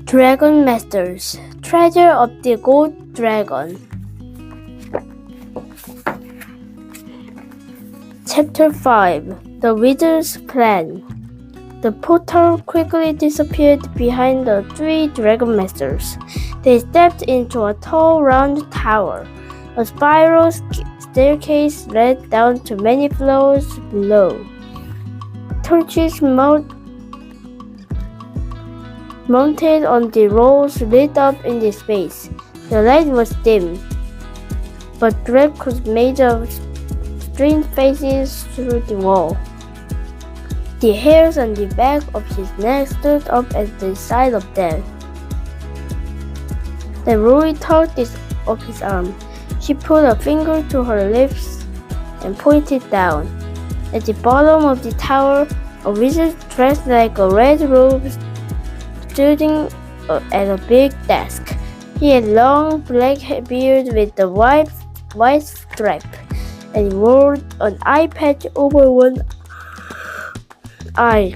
Dragon Masters, Treasure of the Gold Dragon. Chapter 5, The Wizard's Plan. The portal quickly disappeared behind the three Dragon Masters. They stepped into a tall, round tower. A spiral staircase led down to many floors below. Torches mounted on the walls lit up in the space. The light was dim, but Draco made of strange faces through the wall. The hairs on the back of his neck stood up at the side of them. Then Rory tugged of his arm. She put a finger to her lips and pointed down. At the bottom of the tower, a wizard dressed like a red robe stood at a big desk. He had long black beard with a white stripe, and he wore an eye patch over one eye.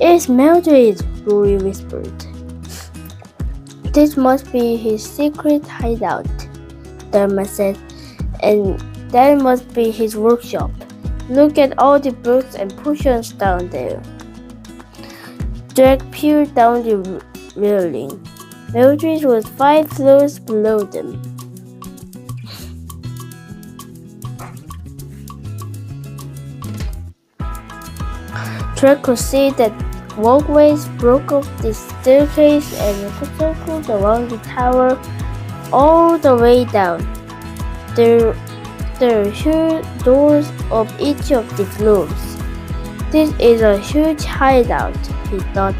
"It's Mildred," Rory whispered. "This must be his secret hideout," Dharma said, "and that must be his workshop. Look at all the books and potions down there." Drake peered down the railing. Mildred was 5 floors below them. Drake could see that walkways broke off the staircase and circled around the tower all the way down. There are huge doors of each of the floors. "This is a huge hideout," he thought.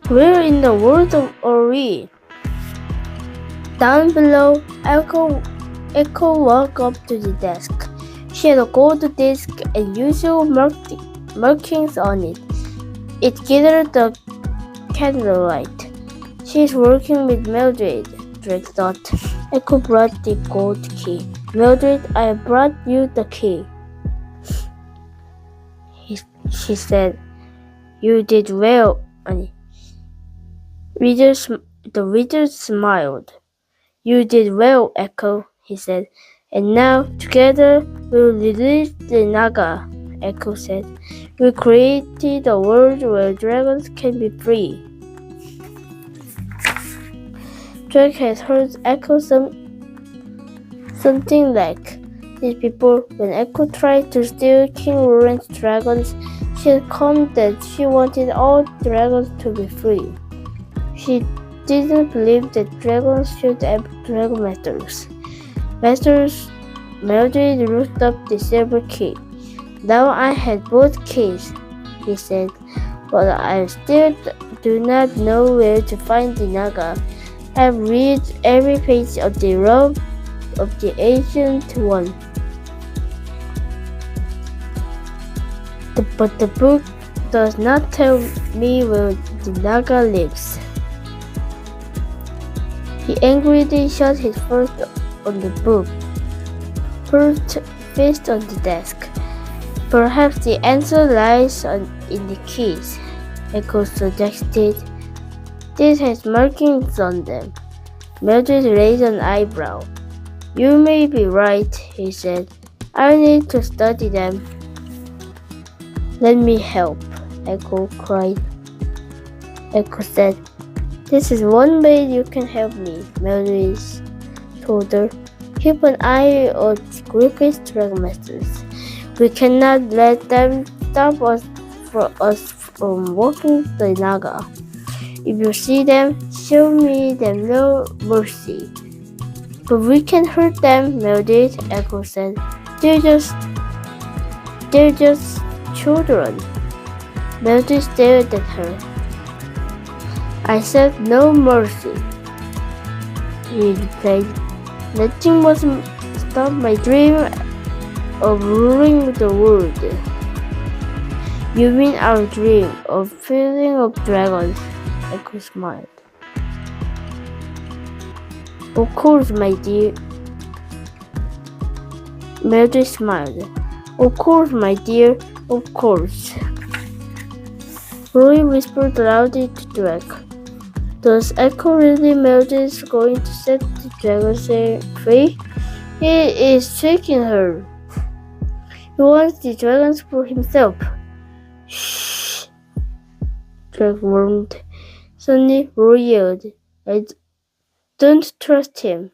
"Where in the world are we?" Down below, Echo walked up to the desk. She had a gold disc and usual markings on it. It glittered the candlelight. "She's working with Mildred," Drake thought. Echo brought the gold key. "Mildred, I brought you the key," she said. "You did well, Annie." The wizard smiled. "You did well, Echo," he said. "And now, together, we'll release the Naga," Echo said. "We created a world where dragons can be free." Drake had heard Echo something like these before. When Echo tried to steal King Roran's dragons, she had claimed that she wanted all dragons to be free. She didn't believe that dragons should have dragon masters. Mildred looked up the silver key. "Now I had both keys," he said, "but I still do not know where to find the Naga. I've read every page of the robe of the ancient one. But the book does not tell me where the Naga lives." He angrily shut his fist on the book, fist on the desk. "Perhaps the answer lies in the keys," Echo suggested. "This has markings on them." Mildred raised an eyebrow. "You may be right," he said. "I need to study them." "Let me help," Echo said. "This is one way you can help me," Mildred told her. "Keep an eye on Griffith's Dragon Masters. We cannot let them stop us from walking the Naga. If you see them, show me them no mercy." "But we can hurt them," Mildred, Echo said. They're just children." Mildred stared at her. "I said no mercy," he replied. "Nothing must stop my dream of ruling the world." "You mean our dream of filling up dragons?" Echo smiled. "Of course, my dear." Mildred smiled. "Of course, my dear. Of course. Rory whispered loudly to Drake. Does Echo really Mildred going to set the dragon free? He is tricking her. He wants the dragons for himself. Shh, Drake warned. Suddenly, Rory yelled, I don't trust him.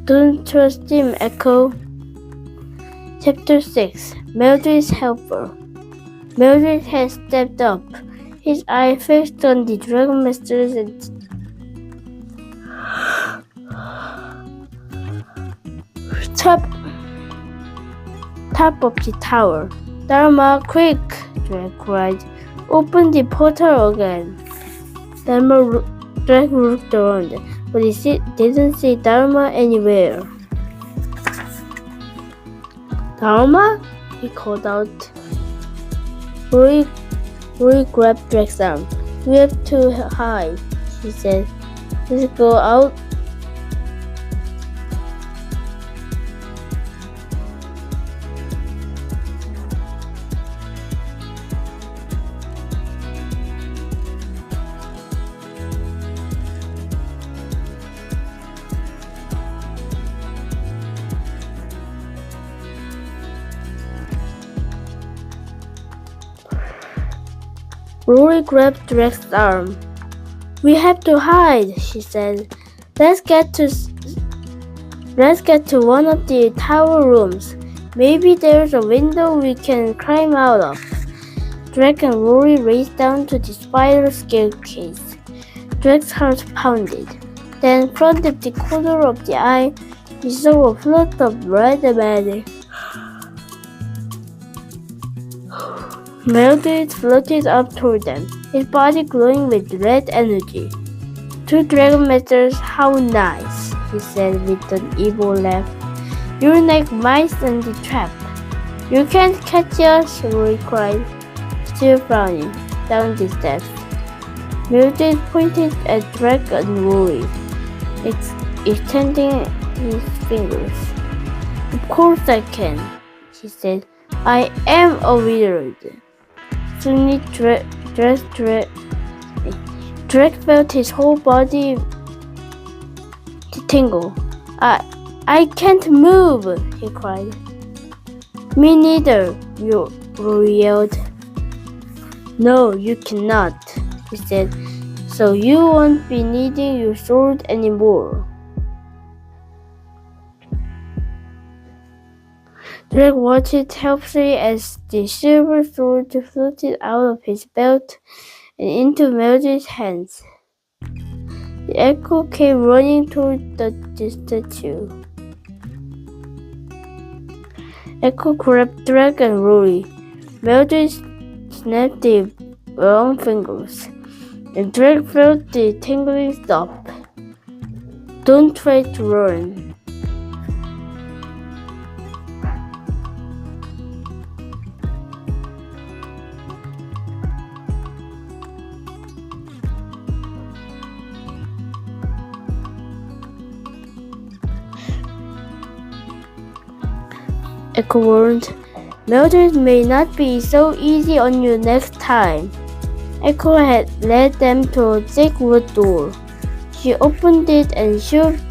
Don't trust him, Echo. Chapter 6 Mildred's Helper. Mildred has stepped up, his eye fixed on the Dragon Masters and top of the tower. Dharma, quick! Drake cried. Open the portal again. Drake looked around, but he didn't see Dharma anywhere. Dharma? He called out. Rory grabbed Drake's arm. We have to hide, she said. Let's go out. Rory grabbed Drake's arm. We have to hide, she said. Let's get to one of the tower rooms. Maybe there's a window we can climb out of. Drake and Rory raced down to the spiral staircase. Drake's heart pounded. Then, from the corner of the eye, he saw a flood of red magic. Mildred floated up toward them, his body glowing with red energy. Two dragon masters, how nice, he said with an evil laugh. You're like mice in the trap. You can't catch us, Rory cried, still frowning, down the steps. Mildred pointed at Drake and Rory, extending his fingers. Of course I can, she said. I am a wizard. Suddenly, Drake felt his whole body tingle. I can't move, he cried. Me neither, Rory yelled. No, you cannot, he said. So you won't be needing your sword anymore. Drake watched helplessly as the silver sword floated out of his belt and into Mildred's hands. The Echo came running toward the statue. Echo grabbed Drake and Rory. Mildred snapped the long fingers, and Drake felt the tingling stop. Don't try to run. Echo warned, Mildred may not be so easy on you next time. Echo had led them to a thick wood door. She opened it and shoved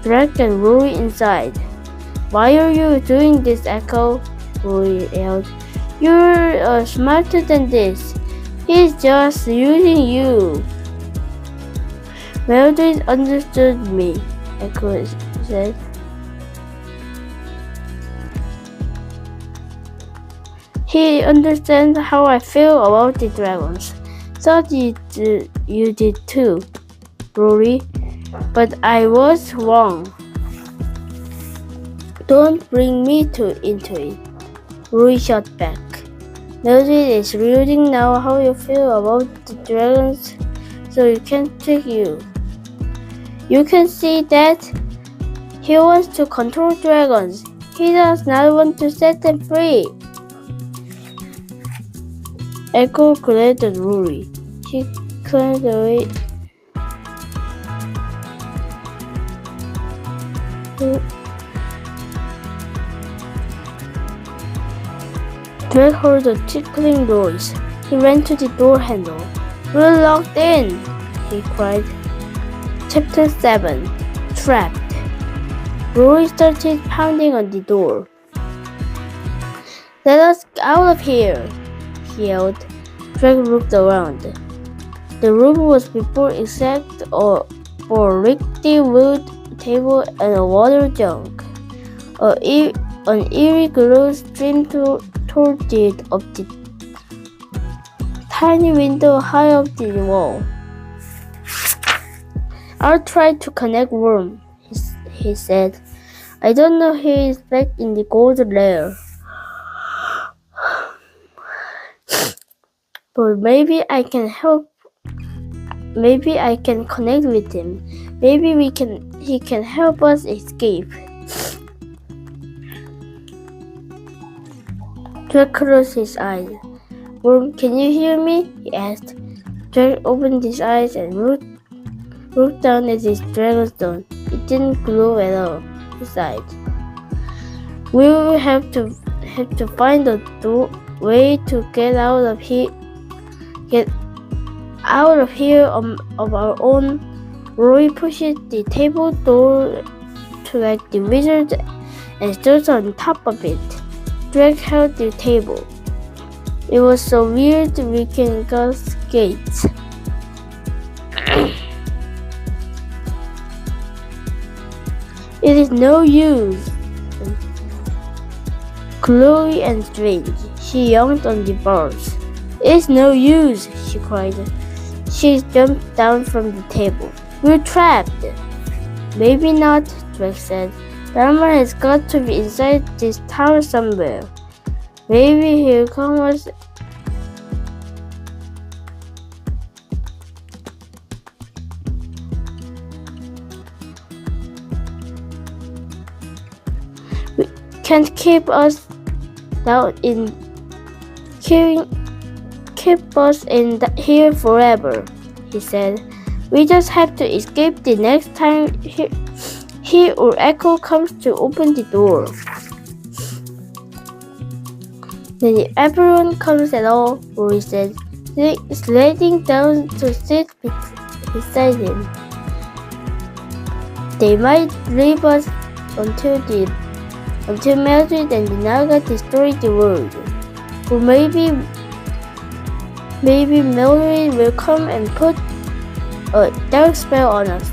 Drake and Rory inside. Why are you doing this, Echo? Rory yelled. You're smarter than this. He's just using you. Mildred understood me, Echo said. He understands how I feel about the dragons. Thought you did too, Rory, but I was wrong. Don't bring me into it, Rory shot back. Mildred is reading now how you feel about the dragons, so he can't trick you. You can see that he wants to control dragons. He does not want to set them free. Echo glared at Rory. She climbed away. Drake heard a tickling noise. He ran to the door handle. "We're locked in!" he cried. Chapter 7. Trapped. Rory started pounding on the door. "Let us out of here!" he yelled. Drake looked around. The room was full except for a rickety wood table and a water jug. An eerie glow streamed toward the edge of the tiny window high up the wall. "I'll try to connect Worm," he said. "I don't know he is back in the gold lair. But maybe I can help. Maybe I can connect with him. Maybe he can help us escape." Drake closed his eyes. "Worm, can you hear me?" he asked. Drake opened his eyes and looked down at his dragonstone. It didn't glow at all. He sighed. "We'll have to find a way to get out of here of our own." Rory pushed the table door to like the wizard and stood on top of it. Drake held the table. It was so weird we can go skates. "It is no use." Glowy and strange, she yawned on the bars. "It's no use," she cried. She jumped down from the table. "We're trapped." "Maybe not," Drake said. "Dharma has got to be inside this tower somewhere. Maybe he'll come us." "We can't keep us down in here forever," he said. "We just have to escape the next time he or Echo comes to open the door." "Then if everyone comes at all," Rory said, sliding down to sit beside him, "they might leave us until Mildred and the Naga destroy the world. Or maybe Mildred will come and put a dark spell on us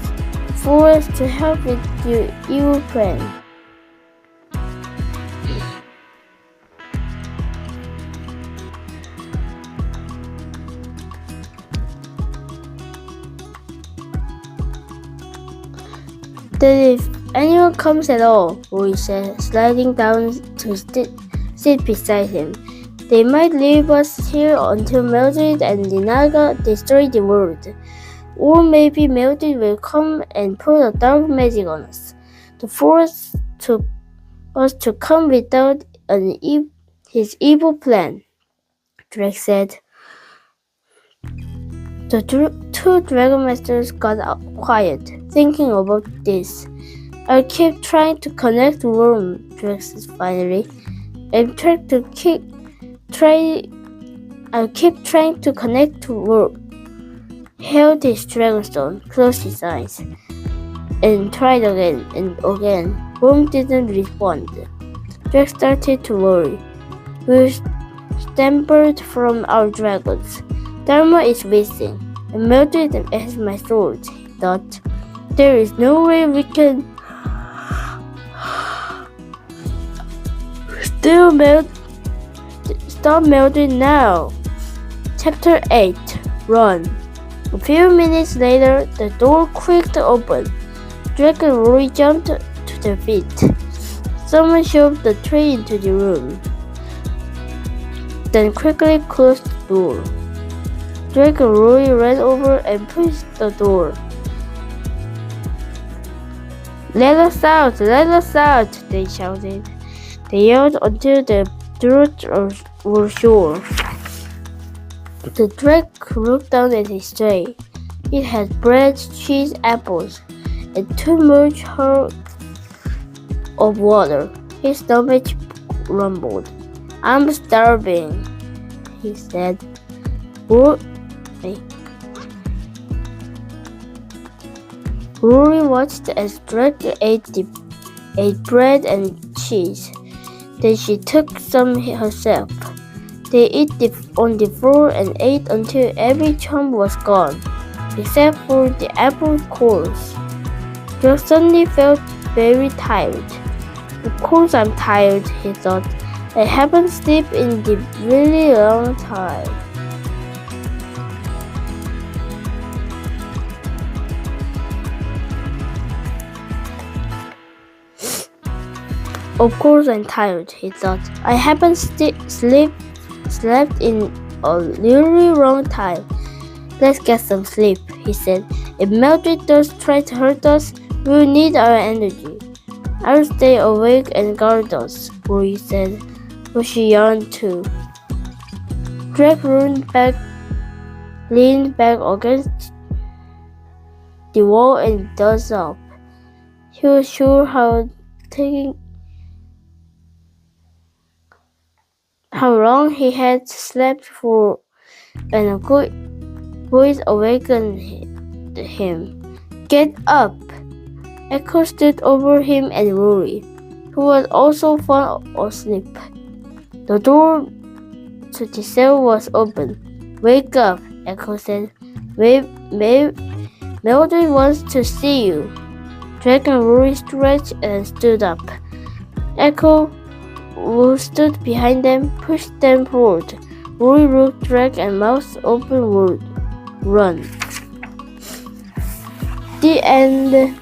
for us to help with your evil plan." "Then if anyone comes at all," Rory said, sliding down to sit beside him, "they might leave us here until Mildred and the Naga destroy the world. Or maybe Mildred will come and put a dark magic on us to force us to come without his evil plan," Drake said. The two Dragon Masters got quiet, thinking about this. "I'll keep trying to connect Worm," Drake said finally. I'll keep trying to connect to Worm." He held his dragonstone, closed his eyes, and tried again and again. Worm didn't respond. Drake started to worry. "We stampered from our dragons. Dharma is missing, and Mildred has my sword," he thought. "There is no way we can stop Mildred now." Chapter 8. Run. A few minutes later, the door creaked open. Drake and Rory jumped to their feet. Someone shoved the tray into the room, then quickly closed the door. Drake and Rory ran over and pushed the door. "Let us out! Let us out!" they shouted. They yelled until the throats were sore. The Drake looked down at his tray. It had bread, cheese, apples, and too much of water. His stomach rumbled. I'm starving, he said. Rory watched as Drake ate bread and cheese. Then she took some herself. They ate on the floor and ate until every chunk was gone, except for the apple cores. Drake suddenly felt very tired. Of course I'm tired, he thought. I haven't slept in a really long time. Of course I'm tired, he thought. I haven't slept in a really long time. Let's get some sleep, he said. If Mildred does try to hurt us, we'll need our energy. I'll stay awake and guard us, Rory said, but she yawned too. Drake leaned back against the wall and dozed off. He was sure how long he had slept for when a good voice awakened him. Get up! Echo stood over him and Rory, who was also fast asleep. The door to the cell was open. Wake up, Echo said. Mildred wants to see you. Drake and Rory stretched and stood up. Echo, who stood behind them, pushed them forward. Rory looked Drake and mouth open would run. The end.